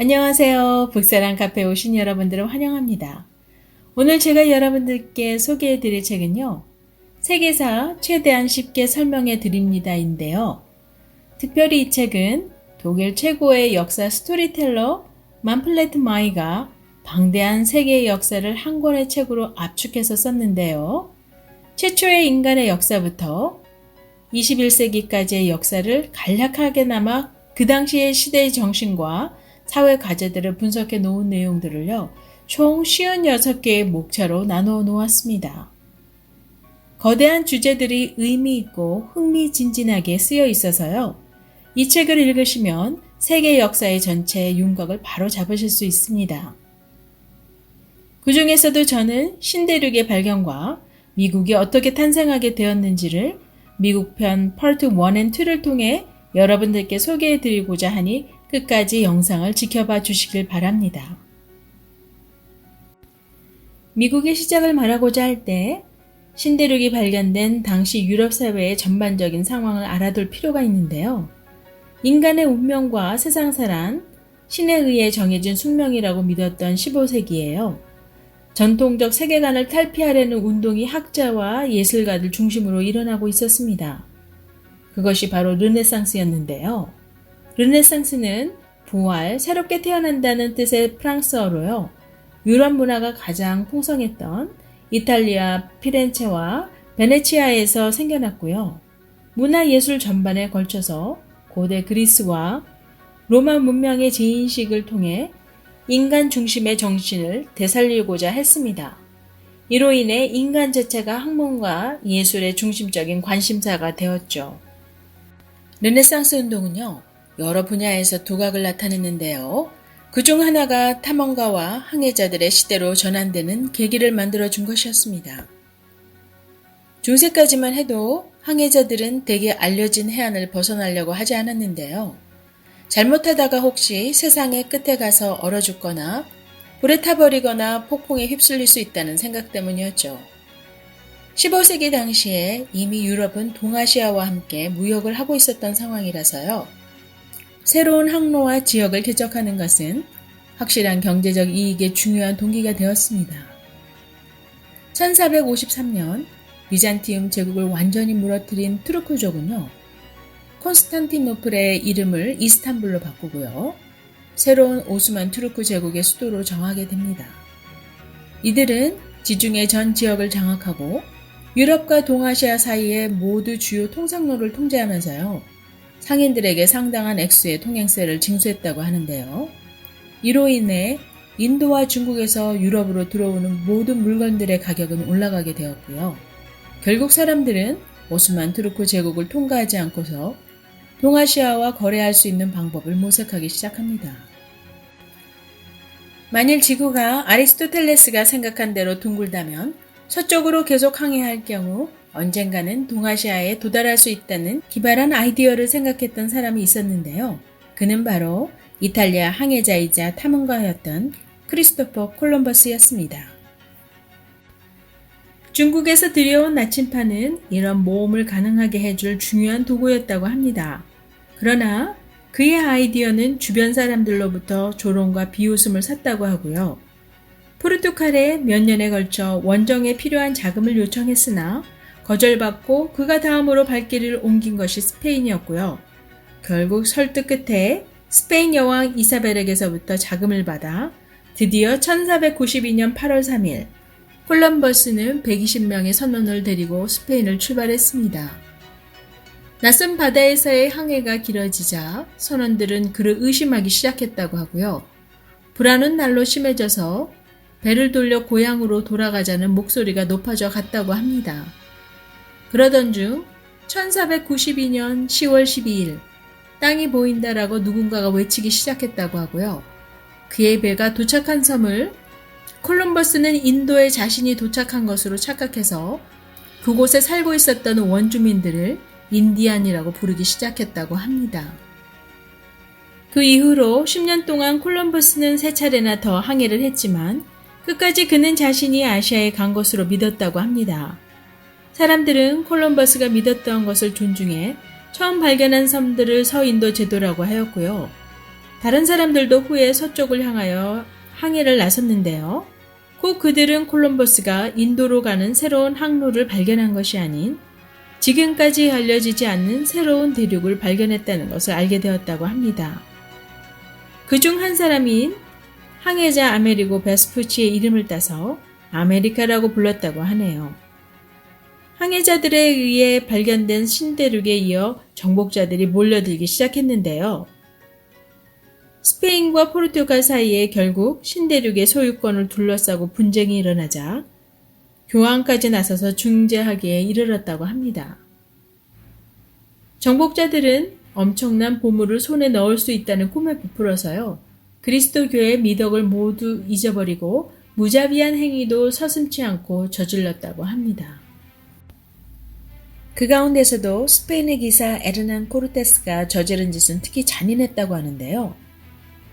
안녕하세요. 북사랑 카페에 오신 여러분들을 환영합니다. 오늘 제가 여러분들께 소개해 드릴 책은요. 세계사 최대한 쉽게 설명해 드립니다인데요. 특별히 이 책은 독일 최고의 역사 스토리텔러 만플레트 마이가 방대한 세계의 역사를 한 권의 책으로 압축해서 썼는데요. 최초의 인간의 역사부터 21세기까지의 역사를 간략하게나마 그 당시의 시대의 정신과 사회 과제들을 분석해 놓은 내용들을요, 총 56개의 목차로 나누어 놓았습니다. 거대한 주제들이 의미 있고 흥미진진하게 쓰여 있어서요, 이 책을 읽으시면 세계 역사의 전체의 윤곽을 바로 잡으실 수 있습니다. 그 중에서도 저는 신대륙의 발견과 미국이 어떻게 탄생하게 되었는지를 미국 편 파트 1 and 2를 통해 여러분들께 소개해 드리고자 하니 끝까지 영상을 지켜봐 주시길 바랍니다. 미국의 시작을 말하고자 할 때 신대륙이 발견된 당시 유럽 사회의 전반적인 상황을 알아둘 필요가 있는데요. 인간의 운명과 세상사란 신에 의해 정해진 숙명이라고 믿었던 15세기에요. 전통적 세계관을 탈피하려는 운동이 학자와 예술가들 중심으로 일어나고 있었습니다. 그것이 바로 르네상스였는데요. 르네상스는 부활, 새롭게 태어난다는 뜻의 프랑스어로요. 유럽 문화가 가장 풍성했던 이탈리아 피렌체와 베네치아에서 생겨났고요. 문화예술 전반에 걸쳐서 고대 그리스와 로마 문명의 재인식을 통해 인간 중심의 정신을 되살리고자 했습니다. 이로 인해 인간 자체가 학문과 예술의 중심적인 관심사가 되었죠. 르네상스 운동은요, 여러 분야에서 두각을 나타냈는데요. 그중 하나가 탐험가와 항해자들의 시대로 전환되는 계기를 만들어준 것이었습니다. 중세까지만 해도 항해자들은 대개 알려진 해안을 벗어나려고 하지 않았는데요. 잘못하다가 혹시 세상의 끝에 가서 얼어 죽거나 불에 타버리거나 폭풍에 휩쓸릴 수 있다는 생각 때문이었죠. 15세기 당시에 이미 유럽은 동아시아와 함께 무역을 하고 있었던 상황이라서요. 새로운 항로와 지역을 개척하는 것은 확실한 경제적 이익의 중요한 동기가 되었습니다. 1453년 비잔티움 제국을 완전히 무너뜨린 투르크족은요, 콘스탄티노플의 이름을 이스탄불로 바꾸고요, 새로운 오스만 투르크 제국의 수도로 정하게 됩니다. 이들은 지중해 전 지역을 장악하고 유럽과 동아시아 사이의 모두 주요 통상로를 통제하면서요, 상인들에게 상당한 액수의 통행세를 징수했다고 하는데요. 이로 인해 인도와 중국에서 유럽으로 들어오는 모든 물건들의 가격은 올라가게 되었고요. 결국 사람들은 오스만 투르크 제국을 통과하지 않고서 동아시아와 거래할 수 있는 방법을 모색하기 시작합니다. 만일 지구가 아리스토텔레스가 생각한 대로 둥글다면 서쪽으로 계속 항해할 경우 언젠가는 동아시아에 도달할 수 있다는 기발한 아이디어를 생각했던 사람이 있었는데요. 그는 바로 이탈리아 항해자이자 탐험가였던 크리스토퍼 콜럼버스였습니다. 중국에서 들여온 나침판은 이런 모험을 가능하게 해줄 중요한 도구였다고 합니다. 그러나 그의 아이디어는 주변 사람들로부터 조롱과 비웃음을 샀다고 하고요. 포르투갈에 몇 년에 걸쳐 원정에 필요한 자금을 요청했으나 거절받고 그가 다음으로 발길을 옮긴 것이 스페인이었고요. 결국 설득 끝에 스페인 여왕 이사벨에게서부터 자금을 받아 드디어 1492년 8월 3일 콜럼버스는 120명의 선원을 데리고 스페인을 출발했습니다. 낯선 바다에서의 항해가 길어지자 선원들은 그를 의심하기 시작했다고 하고요. 불안은 날로 심해져서 배를 돌려 고향으로 돌아가자는 목소리가 높아져 갔다고 합니다. 그러던 중 1492년 10월 12일 땅이 보인다라고 누군가가 외치기 시작했다고 하고요. 그의 배가 도착한 섬을 콜럼버스는 인도에 자신이 도착한 것으로 착각해서 그곳에 살고 있었던 원주민들을 인디안이라고 부르기 시작했다고 합니다. 그 이후로 10년 동안 콜럼버스는 3차례나 더 항해를 했지만 끝까지 그는 자신이 아시아에 간 것으로 믿었다고 합니다. 사람들은 콜럼버스가 믿었던 것을 존중해 처음 발견한 섬들을 서인도 제도라고 하였고요. 다른 사람들도 후에 서쪽을 향하여 항해를 나섰는데요. 꼭 그들은 콜럼버스가 인도로 가는 새로운 항로를 발견한 것이 아닌 지금까지 알려지지 않는 새로운 대륙을 발견했다는 것을 알게 되었다고 합니다. 그중 한 사람인 항해자 아메리고 베스푸치의 이름을 따서 아메리카라고 불렀다고 하네요. 항해자들에 의해 발견된 신대륙에 이어 정복자들이 몰려들기 시작했는데요. 스페인과 포르투갈 사이에 결국 신대륙의 소유권을 둘러싸고 분쟁이 일어나자 교황까지 나서서 중재하기에 이르렀다고 합니다. 정복자들은 엄청난 보물을 손에 넣을 수 있다는 꿈에 부풀어서요. 그리스도교의 미덕을 모두 잊어버리고 무자비한 행위도 서슴지 않고 저질렀다고 합니다. 그 가운데서도 스페인의 기사 에르난 코르테스가 저지른 짓은 특히 잔인했다고 하는데요.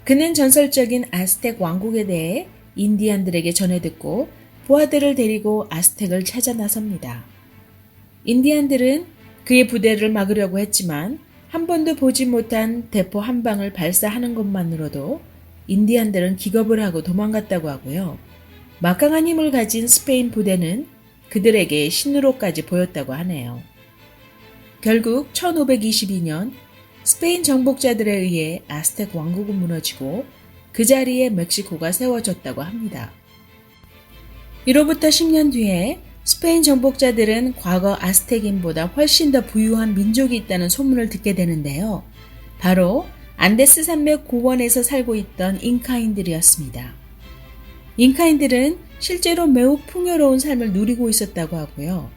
그는 전설적인 아스텍 왕국에 대해 인디안들에게 전해 듣고 부하들을 데리고 아스텍을 찾아 나섭니다. 인디안들은 그의 부대를 막으려고 했지만 한 번도 보지 못한 대포 한 방을 발사하는 것만으로도 인디안들은 기겁을 하고 도망갔다고 하고요. 막강한 힘을 가진 스페인 부대는 그들에게 신으로까지 보였다고 하네요. 결국 1522년 스페인 정복자들에 의해 아스텍 왕국은 무너지고 그 자리에 멕시코가 세워졌다고 합니다. 이로부터 10년 뒤에 스페인 정복자들은 과거 아스텍인보다 훨씬 더 부유한 민족이 있다는 소문을 듣게 되는데요. 바로 안데스 산맥 고원에서 살고 있던 잉카인들이었습니다. 잉카인들은 실제로 매우 풍요로운 삶을 누리고 있었다고 하고요.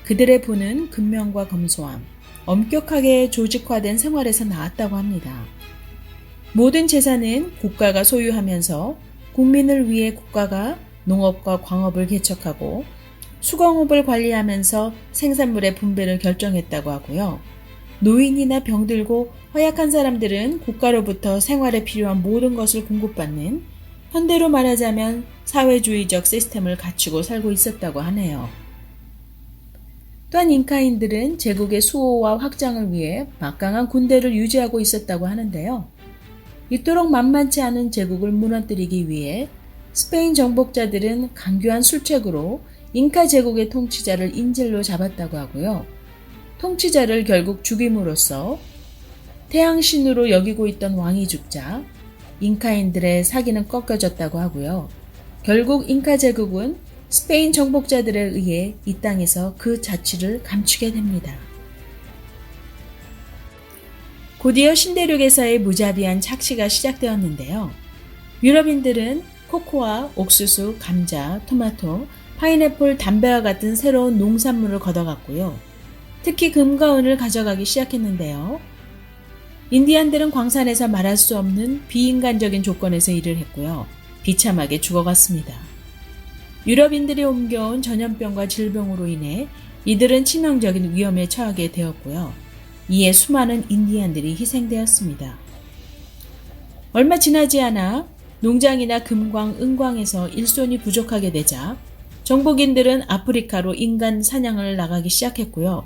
그들의 부는 근면과 검소함, 엄격하게 조직화된 생활에서 나왔다고 합니다. 모든 재산은 국가가 소유하면서 국민을 위해 국가가 농업과 광업을 개척하고 수공업을 관리하면서 생산물의 분배를 결정했다고 하고요. 노인이나 병들고 허약한 사람들은 국가로부터 생활에 필요한 모든 것을 공급받는 현대로 말하자면 사회주의적 시스템을 갖추고 살고 있었다고 하네요. 또한 잉카인들은 제국의 수호와 확장을 위해 막강한 군대를 유지하고 있었다고 하는데요. 이토록 만만치 않은 제국을 무너뜨리기 위해 스페인 정복자들은 강교한 술책으로 잉카 제국의 통치자를 인질로 잡았다고 하고요. 통치자를 결국 죽임으로써 태양신으로 여기고 있던 왕이 죽자 잉카인들의 사기는 꺾여졌다고 하고요. 결국 잉카 제국은 스페인 정복자들에 의해 이 땅에서 그 자취를 감추게 됩니다. 곧이어 신대륙에서의 무자비한 착취가 시작되었는데요. 유럽인들은 코코아, 옥수수, 감자, 토마토, 파인애플, 담배와 같은 새로운 농산물을 걷어갔고요. 특히 금과 은을 가져가기 시작했는데요. 인디안들은 광산에서 말할 수 없는 비인간적인 조건에서 일을 했고요. 비참하게 죽어갔습니다. 유럽인들이 옮겨온 전염병과 질병으로 인해 이들은 치명적인 위험에 처하게 되었고요. 이에 수많은 인디안들이 희생되었습니다. 얼마 지나지 않아 농장이나 금광, 은광에서 일손이 부족하게 되자 정복인들은 아프리카로 인간 사냥을 나가기 시작했고요.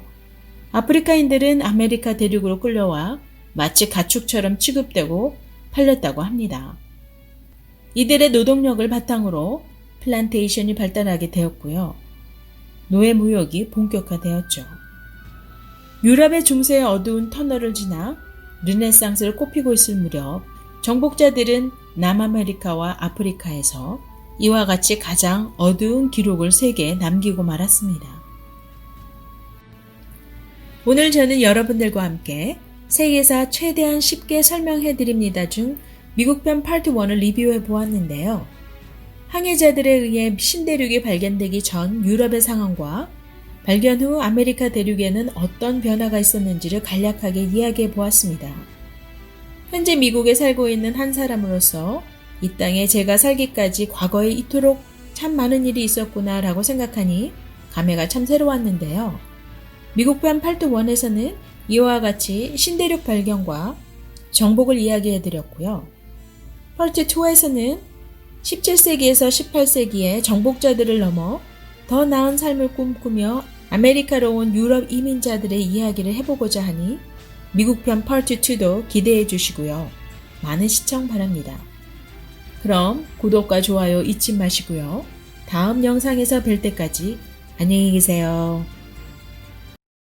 아프리카인들은 아메리카 대륙으로 끌려와 마치 가축처럼 취급되고 팔렸다고 합니다. 이들의 노동력을 바탕으로 플란테이션이 발달하게 되었고요. 노예 무역이 본격화되었죠. 유럽의 중세의 어두운 터널을 지나 르네상스를 꽃피고 있을 무렵 정복자들은 남아메리카와 아프리카에서 이와 같이 가장 어두운 기록을 3개 남기고 말았습니다. 오늘 저는 여러분들과 함께 세계사 최대한 쉽게 설명해드립니다 중 미국편 파트 1을 리뷰해 보았는데요. 항해자들에 의해 신대륙이 발견되기 전 유럽의 상황과 발견 후 아메리카 대륙에는 어떤 변화가 있었는지를 간략하게 이야기해 보았습니다. 현재 미국에 살고 있는 한 사람으로서 이 땅에 제가 살기까지 과거에 이토록 참 많은 일이 있었구나 라고 생각하니 감회가 참 새로웠는데요. 미국편 파트 1에서는 이와 같이 신대륙 발견과 정복을 이야기해 드렸고요. 파트 2에서는 17세기에서 18세기의 정복자들을 넘어 더 나은 삶을 꿈꾸며 아메리카로 온 유럽 이민자들의 이야기를 해보고자 하니 미국편 파트 2도 기대해 주시고요. 많은 시청 바랍니다. 그럼 구독과 좋아요 잊지 마시고요. 다음 영상에서 뵐 때까지 안녕히 계세요.